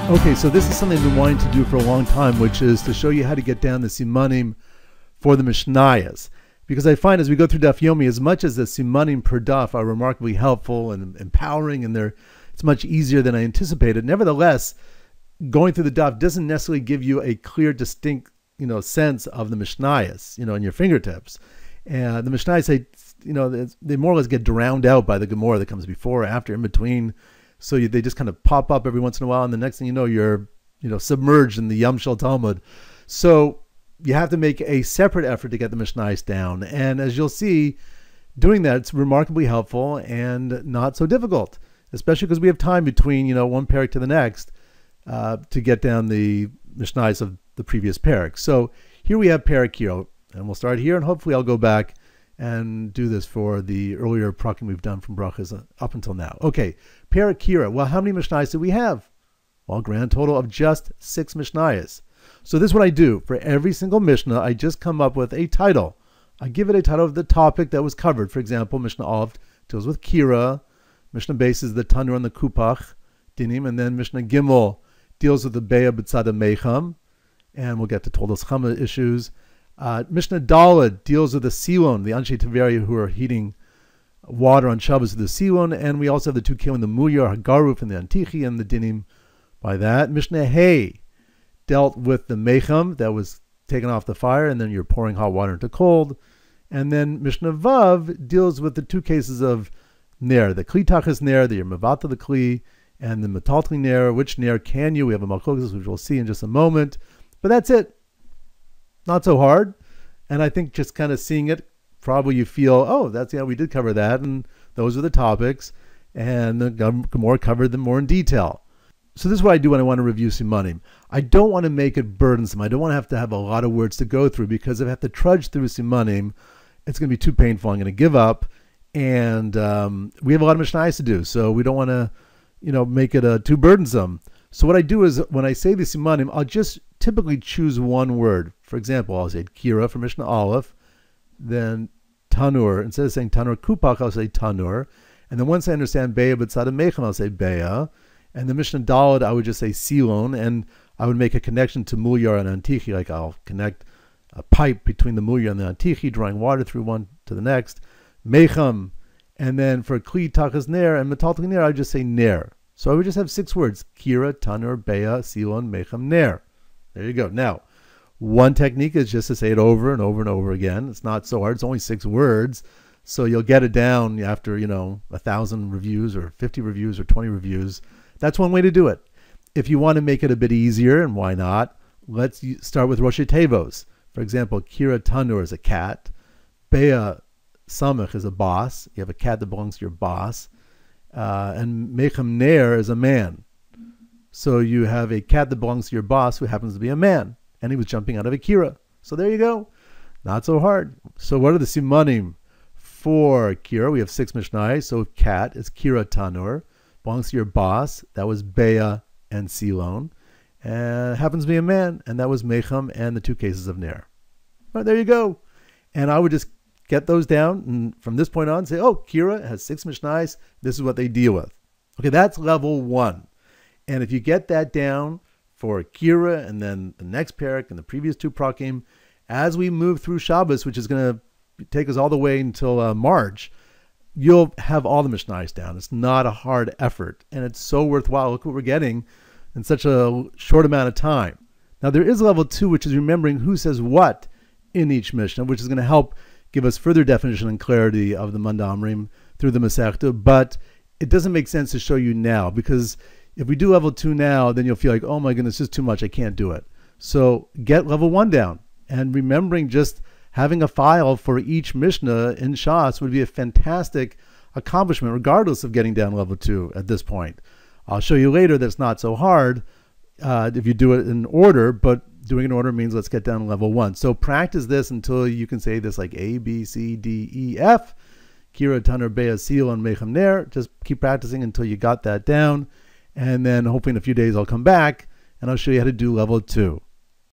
Okay, so this is something I've been wanting to do for a long time, which is to show you how to get down the simanim for the Mishnayos. Because I find as we go through Daf Yomi, as much as the simanim per daf are remarkably helpful and empowering, and it's much easier than I anticipated, nevertheless, going through the daf doesn't necessarily give you a clear, distinct, sense of the Mishnayos, in your fingertips. And the Mishnayos say, they more or less get drowned out by the Gemara that comes before, after, in between. So they just kind of pop up every once in a while, and the next thing you know, you're submerged in the Yam Shel Talmud. So you have to make a separate effort to get the Mishnayos down. And as you'll see, doing that, it's remarkably helpful and not so difficult, especially because we have time between one Perek to the next to get down the Mishnayos of the previous Perek. So here we have Perek here, and we'll start here, and hopefully I'll go back and do this for the earlier prokim we've done from brachas up until now. Okay, Perek Kira. Well, how many Mishnayos do we have? Well, grand total of just 6 Mishnayos. So this is what I do. For every single Mishnah, I just come up with a title. I give it a title of the topic that was covered. For example, Mishnah Aleph deals with Kira. Mishnah Beis is the Tanur and the Kupach, Dinim. And then Mishnah Gimel deals with the Beya B'tzada Mecham. And we'll get to Toldos Chama issues. Mishnah Daled deals with the Silon, the Anshe Tiveria who are heating water on Shabbos with the Silon, and we also have the 2 Kelim, the Muyar, Hagaruf, and the Antichi, and the Dinim by that. Mishnah Hay dealt with the Mecham that was taken off the fire, and then you're pouring hot water into cold. And then Mishnah Vav deals with the 2 cases of Ner, the Kli Tachas Ner, the Mavata the Kli, and the Metaltli Ner. Which Ner can you? We have a Malchokas, which we'll see in just a moment. But that's it. Not so hard. And I think just kind of seeing it, probably you feel, oh, we did cover that, and those are the topics, and the Gemara covered them more in detail. So this is what I do when I want to review simanim. I don't want to make it burdensome. I don't want to have a lot of words to go through, because if I have to trudge through simanim, it's going to be too painful. I'm going to give up, and we have a lot of Mishnayos to do, so we don't want to, make it too burdensome. So what I do is, when I say the simanim, I'll just typically choose one word. For example, I'll say Kira for Mishnah Aleph, then Tanur. Instead of saying Tanur Kupach, I'll say Tanur. And then once I understand Beya B'tzada Mecham, I'll say Beya. And the Mishnah Daled, I would just say Silon, and I would make a connection to Muyar and Antichi, like I'll connect a pipe between the Muyar and the Antichi, drawing water through one to the next. Mecham. And then for Kli Tachas Ner and Metaltli Ner, I would just say Ner. So I would just have 6 words: Kira, Tanur, Beya, Silon, Mecham, Ner. There you go. Now, one technique is just to say it over and over and over again. It's not so hard. It's only 6 words. So you'll get it down after, 1,000 reviews or 50 reviews or 20 reviews. That's one way to do it. If you want to make it a bit easier, and why not, let's start with Rosh Tevos. For example, Kira Tanur is a cat. Beya Samech is a boss. You have a cat that belongs to your boss. And Mecham Ner is a man. So you have a cat that belongs to your boss who happens to be a man, and he was jumping out of a Kira. So there you go. Not so hard. So what are the simanim for Kira? We have 6 Mishnayos. So cat is Kira Tanur, belongs to your boss. That was Beya and Silon. And happens to be a man, and that was Mecham and the 2 cases of Ner. All right, there you go. And I would just get those down, and from this point on say, oh, Kira has 6 Mishnayos. This is what they deal with. Okay, that's level 1. And if you get that down for Kira and then the next Perek and the previous 2 prakim, as we move through Shabbos, which is going to take us all the way until March, you'll have all the Mishnayos down. It's not a hard effort, and it's so worthwhile. Look what we're getting in such a short amount of time. Now, there is level 2, which is remembering who says what in each Mishnah, which is going to help give us further definition and clarity of the Manda Amrim through the Masechta, but it doesn't make sense to show you now, because if we do level 2 now, then you'll feel like, oh my goodness, this is too much, I can't do it. So get level 1 down, and remembering just having a file for each Mishnah in Shas would be a fantastic accomplishment, regardless of getting down level 2 at this point. I'll show you later that's not so hard if you do it in order, but doing it in order means let's get down to level 1. So practice this until you can say this like A, B, C, D, E, F. Kira, Tanur, Beya, Silon, Mecham, Ner. Just keep practicing until you got that down. And then hopefully in a few days I'll come back and I'll show you how to do level 2.